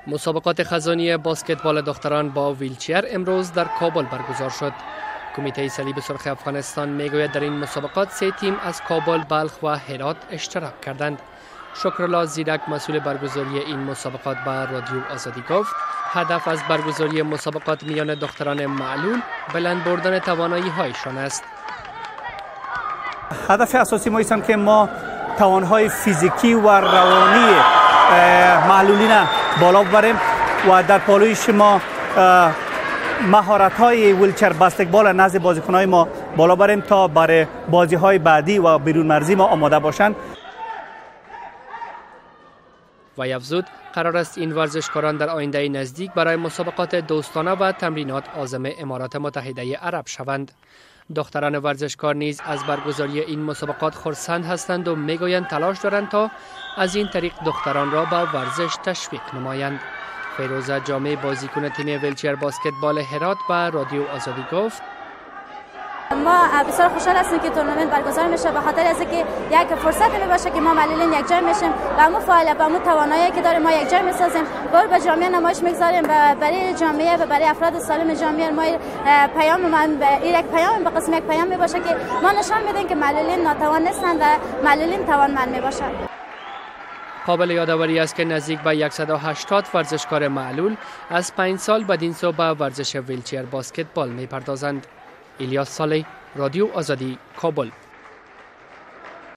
مسابقات خزانی بسکتبال دختران با ویلچر امروز در کابل برگزار شد. کمیته صلیب سرخ افغانستان میگوید در این مسابقات 3 تیم از کابل، بلخ و هرات اشتراک کردند. شکرالله زیرک مسئول برگزاری این مسابقات به رادیو آزادی گفت هدف از برگزاری مسابقات میان دختران معلول بلند بردن توانایی هایشان است. هدف اساسی ما است که ما توانهای فیزیکی و روانی معلولین بالا ببریم و در پالوی شما مهارت‌های ویلچر بسکتبال نزد بازیکن‌های ما بالا بریم تا برای بازی‌های بعدی و بیرون مرزی ما آماده باشند. و افزود قرار است این ورزشکاران در آینده نزدیک برای مسابقات دوستانه و تمرینات عازم امارات متحده عرب شوند. دختران ورزشکار نیز از برگزاری این مسابقات خرسند هستند و میگویند تلاش دارند تا از این طریق دختران را به ورزش تشویق نمایند. فیروزه جامع بازیکن تیم ویلچر بسکتبال هرات به رادیو آزادی گفت ما بسیار خوشحال هستیم که تورنمنت برگزار میشه به خاطر اینکه یک فرصت می باشه که ما معلولین یک جای میشیم و همون فعالیت و همون توانایی که داریم ما یک جای میسازیم به جامعه نمایش میگذاریم و برای جامعه و برای افراد سالم جامعه ما پیام یک پیام به قسم یک پیام می باشه که ما نشان میدیم که معلولین ناتوان نیستند و معلولین توانمند می باشند. قابل یادآوری است که نزدیک به 180 ورزشکار معلول از 5 سال بدین سو به ورزش ویلچر بسکتبال میپردازند. الیاس صالح، رادیو آزادی، کابل.